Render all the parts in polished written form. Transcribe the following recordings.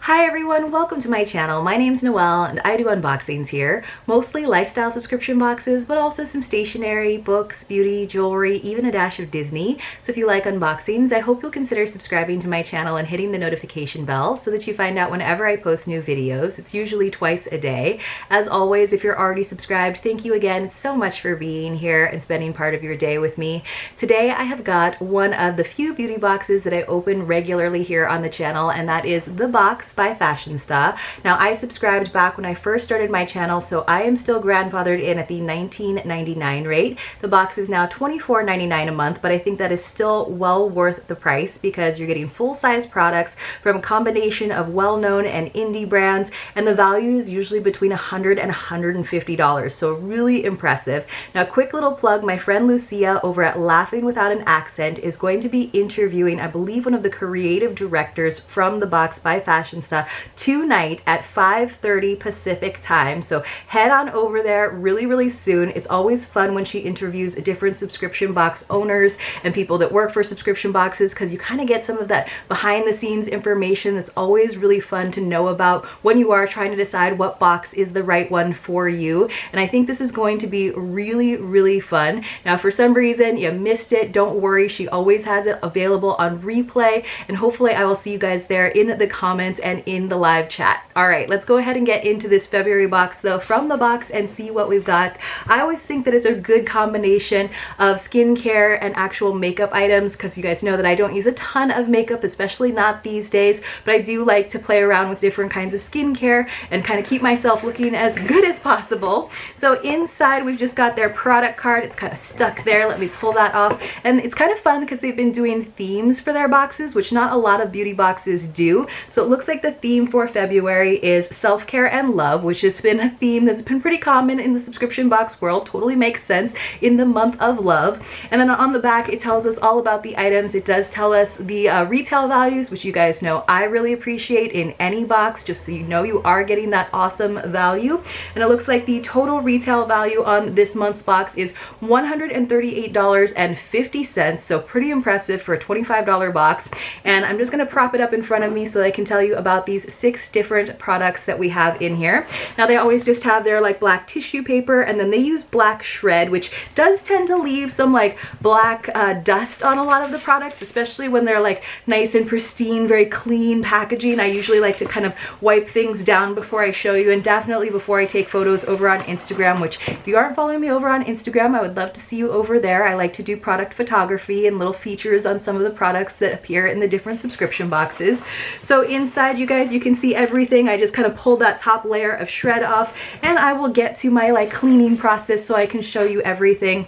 Hi everyone, welcome to my channel. My name's Noelle and I do unboxings here, mostly lifestyle subscription boxes, but also some stationery, books, beauty, jewelry, even a dash of Disney. So if you like unboxings, I hope you'll consider subscribing to my channel and hitting the notification bell so that you find out whenever I post new videos. It's usually twice a day. As always, if you're already subscribed, thank you again so much for being here and spending part of your day with me. Today I have got one of the few beauty boxes that I open regularly here on the channel, and that is The Box by Fashionsta. Now, I subscribed back when I first started my channel, so I am still grandfathered in at the $19.99 rate. The box is now $24.99 a month, but I think that is still well worth the price because you're getting full-size products from a combination of well-known and indie brands, and the value is usually between $100 and $150, so really impressive. Now, quick little plug, my friend Lucia over at Laughing Without an Accent is going to be interviewing, I believe, one of the creative directors from The Box by Fashionsta tonight at 5:30 Pacific time. So head on over there really soon. It's always fun when she interviews different subscription box owners and people that work for subscription boxes, because you kind of get some of that behind the scenes information that's always really fun to know about when you are trying to decide what box is the right one for you. And I think this is going to be really fun. Now, if for some reason you missed it, don't worry. She always has it available on replay, and hopefully I will see you guys there in the comments and in the live chat. All right, let's go ahead and get into this February box though from The Box and see what we've got. I always think that it's a good combination of skincare and actual makeup items, because you guys know that I don't use a ton of makeup, especially not these days, but I do like to play around with different kinds of skincare and kind of keep myself looking as good as possible. So inside we've just got their product card. It's kind of stuck there. Let me pull that off. And it's kind of fun because they've been doing themes for their boxes, which not a lot of beauty boxes do. So it looks like the theme for February is self-care and love, which has been a theme that's been pretty common in the subscription box world. Totally makes sense in the month of love. And then on the back it tells us all about the items. It does tell us the retail values, which you guys know I really appreciate in any box, just so you know you are getting that awesome value. And it looks like the total retail value on this month's box is $138.50, so pretty impressive for a $25 box. And I'm just going to prop it up in front of me so that I can tell you about these 6 different products that we have in here. Now, they always just have their like black tissue paper, and then they use black shred, which does tend to leave some like black dust on a lot of the products, especially when they're like nice and pristine, very clean packaging. I usually like to kind of wipe things down before I show you, and definitely before I take photos over on Instagram, which if you aren't following me over on Instagram, I would love to see you over there. I like to do product photography and little features on some of the products that appear in the different subscription boxes. So inside, you guys, you can see everything. I just kind of pulled that top layer of shred off, and I will get to my like cleaning process so I can show you everything.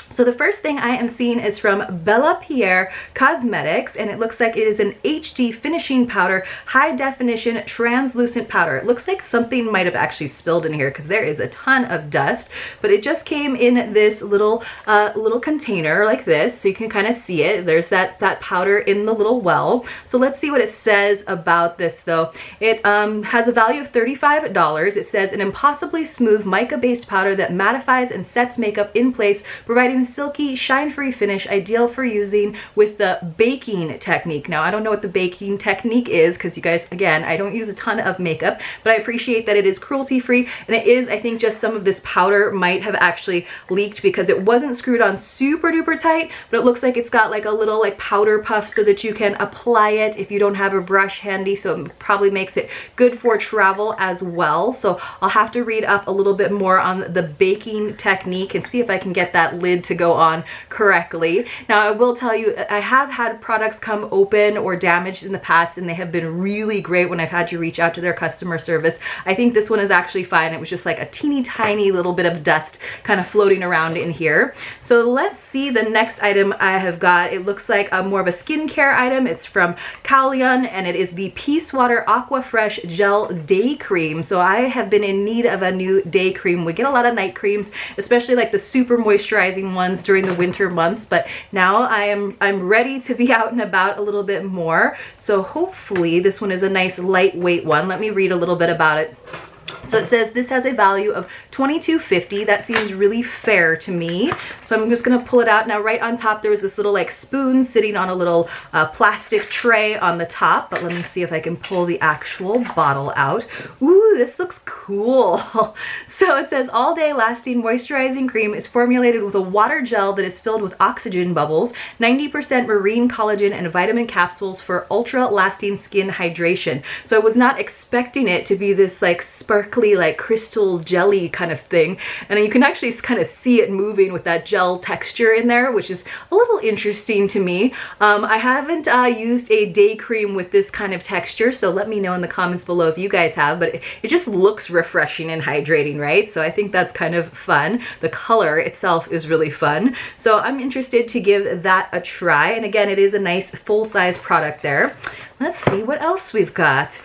So the first thing I am seeing is from Bella Pierre Cosmetics, and it looks like it is an HD finishing powder, high definition translucent powder. It looks like something might have actually spilled in here because there is a ton of dust, but it just came in this little container like this, so you can kind of see it. There's that powder in the little well. So let's see what it says about this though. It has a value of $35. It says an impossibly smooth mica-based powder that mattifies and sets makeup in place, providing silky, shine-free finish ideal for using with the baking technique. Now, I don't know what the baking technique is because, you guys, again, I don't use a ton of makeup, but I appreciate that it is cruelty-free, and it is, I think, just some of this powder might have actually leaked because it wasn't screwed on super duper tight, but it looks like it's got like a little like powder puff so that you can apply it if you don't have a brush handy, so it probably makes it good for travel as well. So I'll have to read up a little bit more on the baking technique and see if I can get that lid to go on correctly. Now, I will tell you, I have had products come open or damaged in the past, and they have been really great when I've had to reach out to their customer service. I think this one is actually fine. It was just like a teeny tiny little bit of dust kind of floating around in here. So let's see the next item I have got. It looks like more of a skincare item. It's from Kalian, and it is the Peace Water Aqua Fresh Gel Day Cream. So I have been in need of a new day cream. We get a lot of night creams, especially like the super moisturizing ones during the winter months, but now I'm ready to be out and about a little bit more. So hopefully this one is a nice lightweight one. Let me read a little bit about it. So it says this has a value of $22.50. That seems really fair to me. So I'm just gonna pull it out. Now right on top there was this little like spoon sitting on a little plastic tray on the top, but let me see if I can pull the actual bottle out. Ooh, this looks cool. So it says all day lasting moisturizing cream is formulated with a water gel that is filled with oxygen bubbles, 90% marine collagen and vitamin capsules for ultra lasting skin hydration. So I was not expecting it to be this like sparkly like crystal jelly kind of thing, and you can actually kind of see it moving with that gel texture in there, which is a little interesting to me. I haven't used a day cream with this kind of texture, so let me know in the comments below if you guys have, but it just looks refreshing and hydrating, right? So I think that's kind of fun. The color itself is really fun, so I'm interested to give that a try. And again, it is a nice full-size product there. Let's see what else we've got.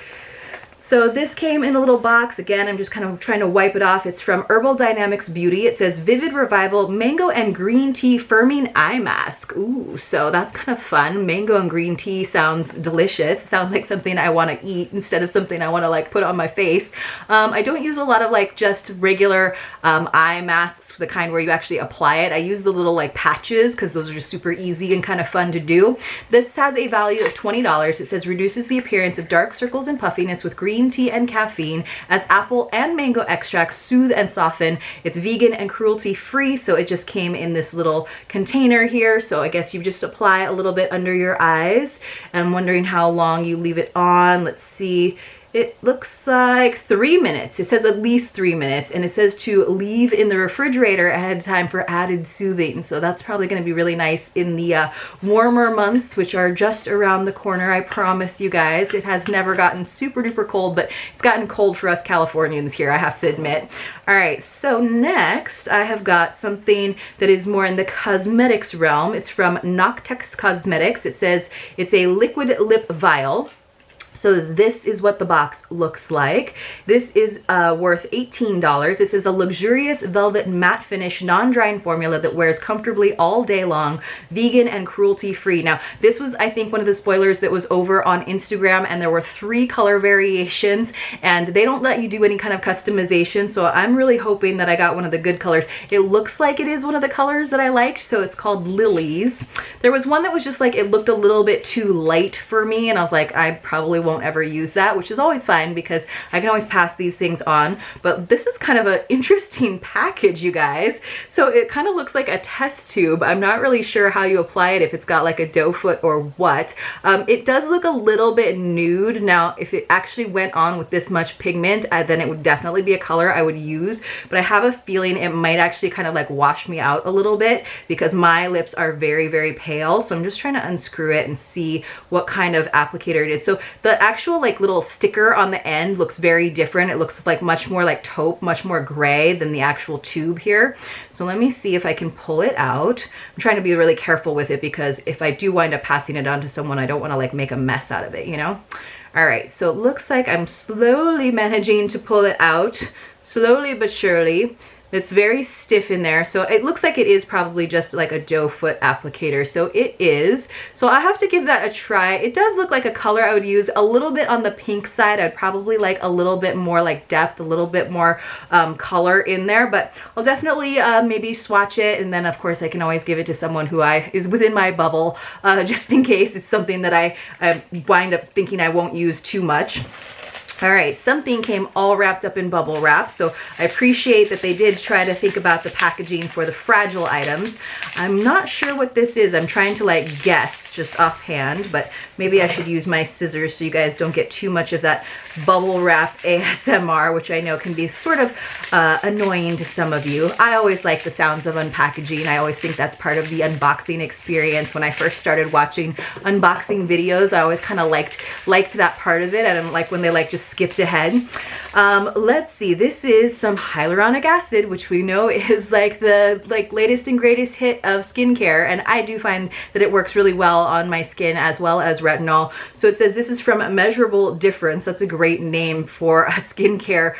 So this came in a little box. Again, I'm just kind of trying to wipe it off. It's from Herbal Dynamics Beauty. It says Vivid Revival Mango and Green Tea Firming Eye Mask. Ooh, so that's kind of fun. Mango and green tea sounds delicious. Sounds like something I want to eat instead of something I want to like put on my face. I don't use a lot of like just regular eye masks, the kind where you actually apply it. I use the little like patches because those are just super easy and kind of fun to do. This has a value of $20. It says reduces the appearance of dark circles and puffiness with green tea and caffeine, as apple and mango extracts soothe and soften. It's vegan and cruelty free, so it just came in this little container here. So I guess you just apply a little bit under your eyes. And I'm wondering how long you leave it on. Let's see. It looks like 3 minutes. It says at least 3 minutes, and it says to leave in the refrigerator ahead of time for added soothing. So that's probably going to be really nice in the warmer months, which are just around the corner. I promise you guys. It has never gotten super duper cold, but it's gotten cold for us Californians here, I have to admit. All right, so next I have got something that is more in the cosmetics realm. It's from Noctex Cosmetics. It says it's a liquid lip vial. So this is what the box looks like. This is worth $18. This is a luxurious velvet matte finish, non-drying formula that wears comfortably all day long, vegan and cruelty free. Now, this was, I think, one of the spoilers that was over on Instagram, and there were 3 color variations, and they don't let you do any kind of customization. So I'm really hoping that I got one of the good colors. It looks like it is one of the colors that I liked, so it's called Lilies. There was one that was just like, it looked a little bit too light for me, and I was like, I probably won't ever use that, which is always fine because I can always pass these things on. But this is kind of an interesting package, you guys. So it kind of looks like a test tube. I'm not really sure how you apply it, if it's got like a doe foot or what. It does look a little bit nude. Now, if it actually went on with this much pigment, then it would definitely be a color I would use. But I have a feeling it might actually kind of like wash me out a little bit because my lips are very, very pale. So I'm just trying to unscrew it and see what kind of applicator it is. So the actual like little sticker on the end looks very different. It looks like much more like taupe, much more gray than the actual tube here. So let me see if I can pull it out. I'm trying to be really careful with it because if I do wind up passing it on to someone, I don't want to like make a mess out of it, you know? All right, so it looks like I'm slowly managing to pull it out, slowly but surely. It's very stiff in there, so it looks like it is probably just like a doe foot applicator. So it is. So I have to give that a try. It does look like a color I would use a little bit on the pink side. I'd probably like a little bit more like depth, a little bit more color in there, but I'll definitely maybe swatch it, and then of course I can always give it to someone who is within my bubble, just in case it's something that I wind up thinking I won't use too much. All right, something came all wrapped up in bubble wrap, so I appreciate that they did try to think about the packaging for the fragile items. I'm not sure what this is. I'm trying to like guess just offhand, but maybe I should use my scissors so you guys don't get too much of that bubble wrap ASMR, which I know can be sort of annoying to some of you. I always like the sounds of unpackaging. I always think that's part of the unboxing experience. When I first started watching unboxing videos, I always kind of liked that part of it, and like when they like just skipped ahead. Let's see, this is some hyaluronic acid, which we know is like the latest and greatest hit of skincare, and I do find that it works really well on my skin as well as retinol. So it says this is from Measurable Difference. That's a great name for a skincare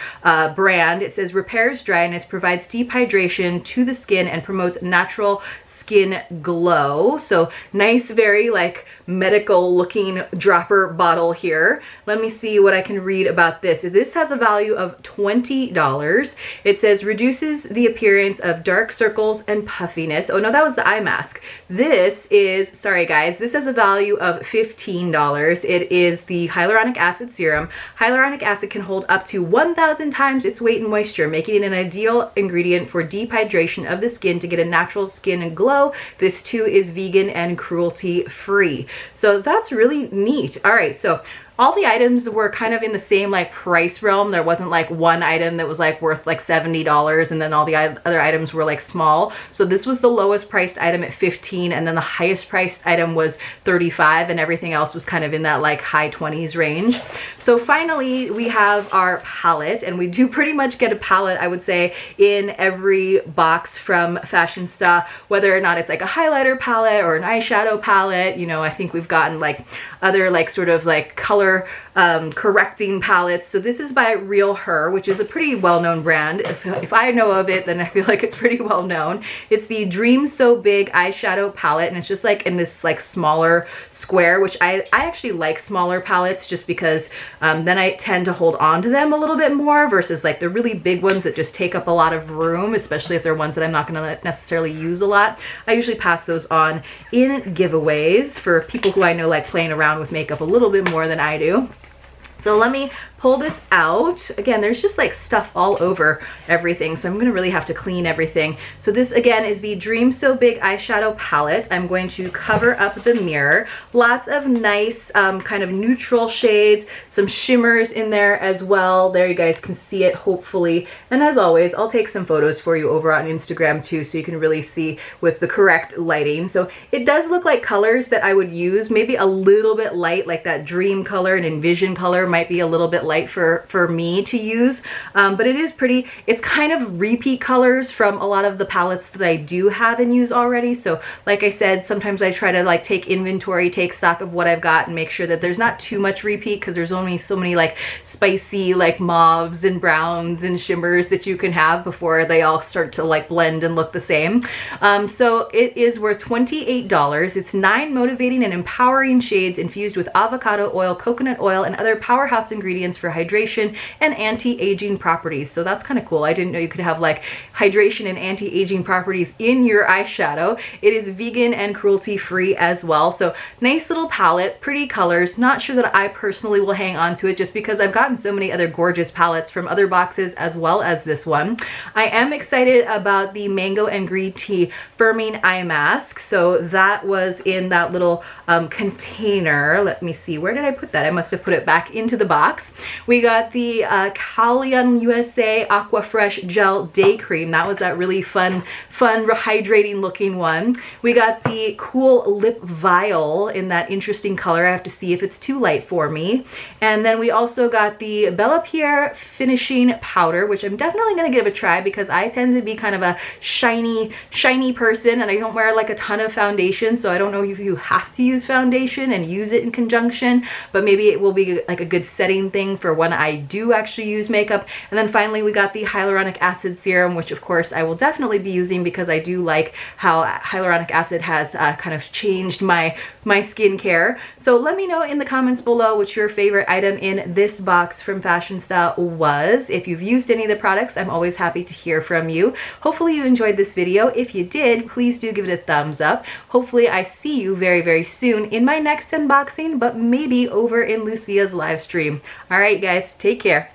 brand. It says repairs dryness, provides deep hydration to the skin, and promotes natural skin glow. So nice, very like medical looking dropper bottle here. Let me see what I can read about this. This has a value of $20. It says reduces the appearance of dark circles and puffiness. Oh no, that was the eye mask. This is, sorry guys, this has a value of $15. It is the hyaluronic acid serum. Hyaluronic acid can hold up to 1,000 times its weight in moisture, making it an ideal ingredient for deep hydration of the skin to get a natural skin glow. This too is vegan and cruelty free. So that's really neat. All right, so all the items were kind of in the same like price realm. There wasn't like one item that was like worth like $70 and then all the other items were like small. So this was the lowest priced item at $15, and then the highest priced item was $35, and everything else was kind of in that like high 20s range. So finally we have our palette, and we do pretty much get a palette, I would say, in every box from Fashionsta, whether or not it's like a highlighter palette or an eyeshadow palette. You know, I think we've gotten like other like sort of like color correcting palettes. So this is by Real Her, which is a pretty well-known brand. If I know of it, then I feel like it's pretty well known. It's the Dream So Big eyeshadow palette, and it's just like in this like smaller square, which I actually like smaller palettes just because then I tend to hold on to them a little bit more versus like the really big ones that just take up a lot of room, especially if they're ones that I'm not going to necessarily use a lot. I usually pass those on in giveaways for people who I know like playing around with makeup a little bit more than I do. So let me pull this out. Again, there's just like stuff all over everything, so I'm gonna really have to clean everything. So this again is the Dream So Big eyeshadow palette. I'm going to cover up the mirror. Lots of nice kind of neutral shades, some shimmers in there as well. There, you guys can see it hopefully. And as always, I'll take some photos for you over on Instagram too, so you can really see with the correct lighting. So it does look like colors that I would use, maybe a little bit light, like that Dream color and Envision color might be a little bit light for me to use, but it is pretty. It's kind of repeat colors from a lot of the palettes that I do have and use already. So like I said, sometimes I try to like take inventory, take stock of what I've got and make sure that there's not too much repeat, because there's only so many like spicy like mauves and browns and shimmers that you can have before they all start to like blend and look the same. So it is worth $28. It's 9 motivating and empowering shades infused with avocado oil, coconut oil, and other powerhouse ingredients for hydration and anti-aging properties. So that's kind of cool. I didn't know you could have like hydration and anti-aging properties in your eyeshadow. It is vegan and cruelty free as well. So nice little palette, pretty colors. Not sure that I personally will hang on to it just because I've gotten so many other gorgeous palettes from other boxes as well as this one. I am excited about the mango and green tea firming eye mask. So that was in that little container. Let me see, where did I put that? I must have put it back into the box. We got the Kalian USA Aqua Fresh Gel Day Cream. That was that really fun, hydrating looking one. We got the Cool Lip Vial in that interesting color. I have to see if it's too light for me. And then we also got the Bella Pierre Finishing Powder, which I'm definitely going to give a try because I tend to be kind of a shiny person, and I don't wear like a ton of foundation, so I don't know if you have to use foundation and use it in conjunction, but maybe it will be like a good setting thing for when I do actually use makeup. And then finally we got the hyaluronic acid serum, which of course I will definitely be using because I do like how hyaluronic acid has kind of changed my skincare. So let me know in the comments below what your favorite item in this box from Fashionsta was. If you've used any of the products, I'm always happy to hear from you. Hopefully you enjoyed this video. If you did, please do give it a thumbs up. Hopefully I see you very, very soon in my next unboxing, but maybe over in Lucia's live stream. All right, guys, take care.